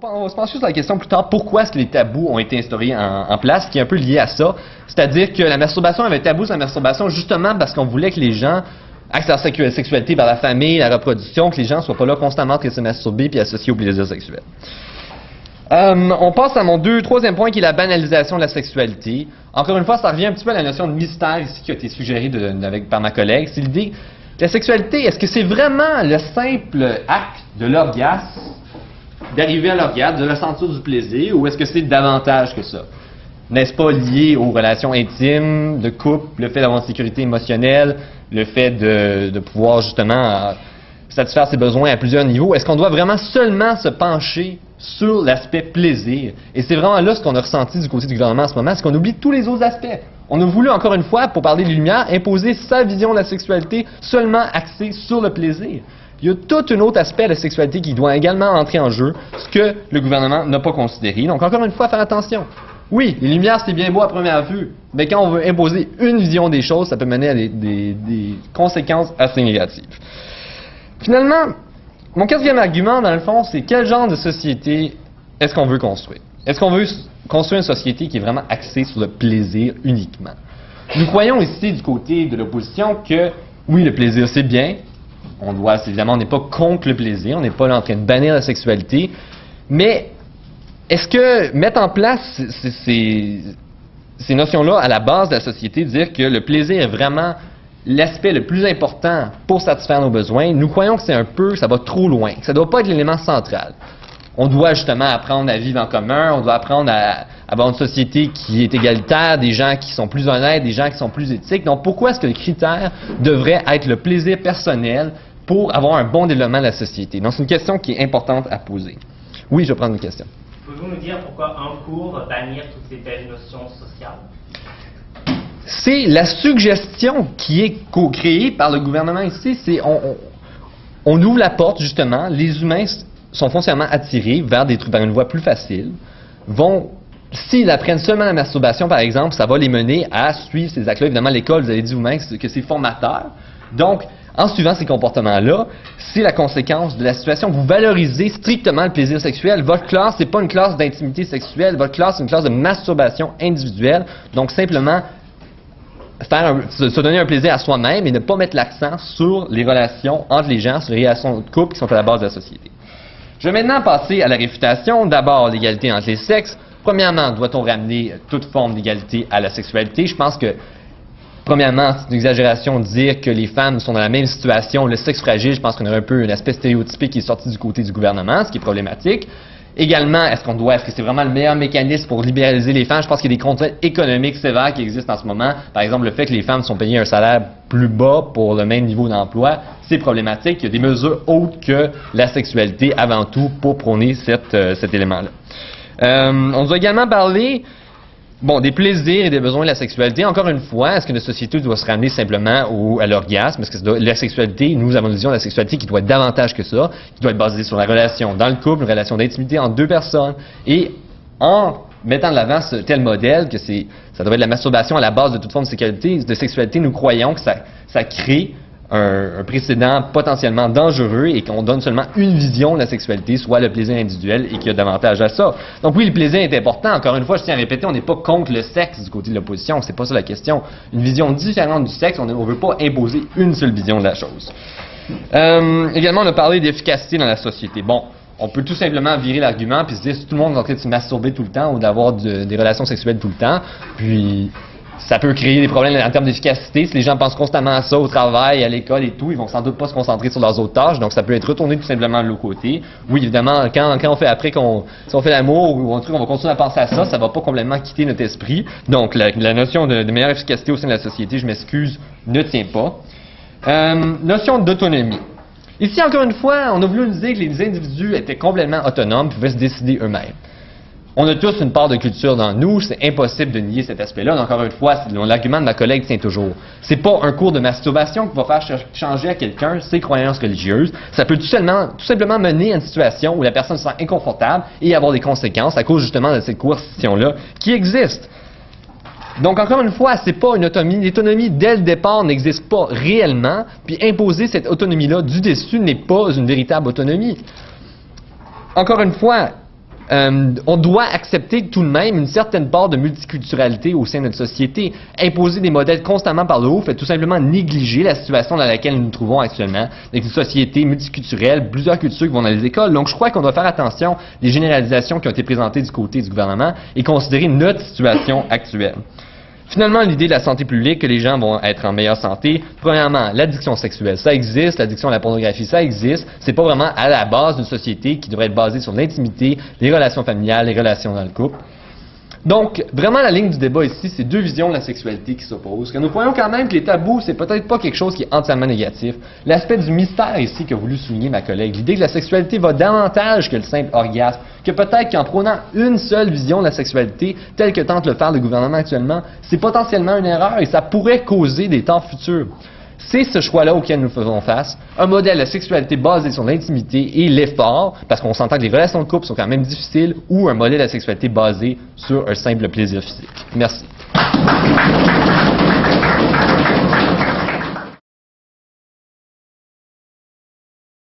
On va se pencher sur la question plus tard, pourquoi est-ce que les tabous ont été instaurés en place, qui est un peu lié à ça. C'est-à-dire que la masturbation avait un tabou sur la masturbation justement parce qu'on voulait que les gens axent leur sexualité vers la famille, la reproduction, que les gens soient pas là constamment en train de se masturber puis associés au plaisir sexuel. On passe à mon troisième point qui est la banalisation de la sexualité. Encore une fois, ça revient un petit peu à la notion de mystère ici qui a été suggérée par ma collègue. C'est l'idée que la sexualité, est-ce que c'est vraiment le simple acte de l'orgasme, d'arriver à l'orgasme, de ressentir du plaisir, ou est-ce que c'est davantage que ça? N'est-ce pas lié aux relations intimes, de couple, le fait d'avoir une sécurité émotionnelle, le fait de pouvoir justement satisfaire ses besoins à plusieurs niveaux? Est-ce qu'on doit vraiment seulement se pencher sur l'aspect plaisir? Et c'est vraiment là ce qu'on a ressenti du côté du gouvernement en ce moment, c'est qu'on oublie tous les autres aspects. On a voulu, encore une fois, pour parler des Lumières, imposer sa vision de la sexualité seulement axée sur le plaisir. Il y a tout un autre aspect de la sexualité qui doit également entrer en jeu, ce que le gouvernement n'a pas considéré. Donc, encore une fois, faire attention. Oui, les Lumières, c'est bien beau à première vue, mais quand on veut imposer une vision des choses, ça peut mener à des conséquences assez négatives. Finalement, mon quatrième argument, dans le fond, c'est quel genre de société est-ce qu'on veut construire? Est-ce qu'on veut construire une société qui est vraiment axée sur le plaisir uniquement? Nous croyons ici, du côté de l'opposition, que oui, le plaisir, c'est bien. Évidemment, on n'est pas contre le plaisir, on n'est pas là en train de bannir la sexualité, mais est-ce que mettre en place ces notions-là à la base de la société, dire que le plaisir est vraiment l'aspect le plus important pour satisfaire nos besoins, nous croyons que ça va trop loin, que ça ne doit pas être l'élément central. On doit justement apprendre à vivre en commun, on doit apprendre à avoir une société qui est égalitaire, des gens qui sont plus honnêtes, des gens qui sont plus éthiques. Donc pourquoi est-ce que le critère devrait être le plaisir personnel pour avoir un bon développement de la société? Donc c'est une question qui est importante à poser. Oui, je vais prendre une question. Pouvez-vous nous dire pourquoi un cours va bannir toutes ces belles notions sociales? C'est la suggestion qui est créée par le gouvernement ici. On ouvre la porte, justement, les humains sont foncièrement attirés vers des trucs par une voie plus facile, s'ils apprennent seulement la masturbation, par exemple, ça va les mener à suivre ces actes-là. Évidemment, l'école, vous avez dit vous-même que c'est formateur. Donc, en suivant ces comportements-là, c'est la conséquence de la situation. Vous valorisez strictement le plaisir sexuel. Votre classe, c'est pas une classe d'intimité sexuelle. Votre classe, c'est une classe de masturbation individuelle. Donc, simplement, se donner un plaisir à soi-même et ne pas mettre l'accent sur les relations entre les gens, sur les relations de couple qui sont à la base de la société. Je vais maintenant passer à la réfutation. D'abord, l'égalité entre les sexes. Premièrement, doit-on ramener toute forme d'égalité à la sexualité? Je pense que, premièrement, c'est une exagération de dire que les femmes sont dans la même situation. Le sexe fragile, je pense qu'on a un peu un aspect stéréotypé qui est sorti du côté du gouvernement, ce qui est problématique. Également, est-ce que c'est vraiment le meilleur mécanisme pour libéraliser les femmes? Je pense qu'il y a des contraintes économiques sévères qui existent en ce moment. Par exemple, le fait que les femmes sont payées un salaire plus bas pour le même niveau d'emploi, c'est problématique. Il y a des mesures autres que la sexualité avant tout pour prôner cet élément-là. On doit également parler des plaisirs et des besoins de la sexualité. Encore une fois, est-ce que notre société doit se ramener simplement à l'orgasme? Est-ce que la sexualité, nous avons une vision de la sexualité qui doit être davantage que ça, qui doit être basée sur la relation dans le couple, une relation d'intimité entre deux personnes, et en mettant de l'avant ce tel modèle que ça devrait être la masturbation à la base de toute forme de sexualité, nous croyons que ça crée un précédent potentiellement dangereux et qu'on donne seulement une vision de la sexualité, soit le plaisir individuel, et qu'il y a davantage à ça. Donc oui, le plaisir est important. Encore une fois, je tiens à répéter, on n'est pas contre le sexe du côté de l'opposition, c'est pas ça la question. Une vision différente du sexe, on ne veut pas imposer une seule vision de la chose. Également, on a parlé d'efficacité dans la société. Bon, on peut tout simplement virer l'argument puis se dire si tout le monde est en train de se masturber tout le temps ou d'avoir des relations sexuelles tout le temps, puis ça peut créer des problèmes en termes d'efficacité. Si les gens pensent constamment à ça au travail, à l'école et tout, ils vont sans doute pas se concentrer sur leurs autres tâches, donc ça peut être retourné tout simplement de l'autre côté. Oui, évidemment, quand on fait si on fait l'amour ou un truc, on va continuer à penser à ça, ça va pas complètement quitter notre esprit. Donc la notion de meilleure efficacité au sein de la société, je m'excuse, ne tient pas. Notion d'autonomie. Ici, encore une fois, on a voulu nous dire que les individus étaient complètement autonomes, pouvaient se décider eux-mêmes. On a tous une part de culture dans nous, c'est impossible de nier cet aspect-là. Encore une fois, l'argument de ma collègue tient toujours. C'est pas un cours de masturbation qui va faire changer à quelqu'un ses croyances religieuses. Ça peut tout simplement mener à une situation où la personne se sent inconfortable et avoir des conséquences à cause justement de cette coercition-là qui existe. Donc, encore une fois, c'est pas une autonomie. L'autonomie, dès le départ, n'existe pas réellement. Puis imposer cette autonomie-là du dessus n'est pas une véritable autonomie. Encore une fois, on doit accepter tout de même une certaine part de multiculturalité au sein de notre société. Imposer des modèles constamment par le haut fait tout simplement négliger la situation dans laquelle nous nous trouvons actuellement, avec une société multiculturelle, plusieurs cultures qui vont dans les écoles. Donc, je crois qu'on doit faire attention des généralisations qui ont été présentées du côté du gouvernement et considérer notre situation actuelle. Finalement, l'idée de la santé publique, que les gens vont être en meilleure santé, premièrement, l'addiction sexuelle, ça existe, l'addiction à la pornographie, ça existe, c'est pas vraiment à la base d'une société qui devrait être basée sur l'intimité, les relations familiales, les relations dans le couple. Donc, vraiment, la ligne du débat ici, c'est deux visions de la sexualité qui s'opposent. Que nous voyons quand même que les tabous, c'est peut-être pas quelque chose qui est entièrement négatif. L'aspect du mystère ici qu'a voulu souligner ma collègue, l'idée que la sexualité va davantage que le simple orgasme, que peut-être qu'en prônant une seule vision de la sexualité, telle que tente le faire le gouvernement actuellement, c'est potentiellement une erreur et ça pourrait causer des torts futurs. C'est ce choix-là auquel nous faisons face, un modèle de sexualité basé sur l'intimité et l'effort, parce qu'on s'entend que les relations de couple sont quand même difficiles, ou un modèle de sexualité basé sur un simple plaisir physique. Merci.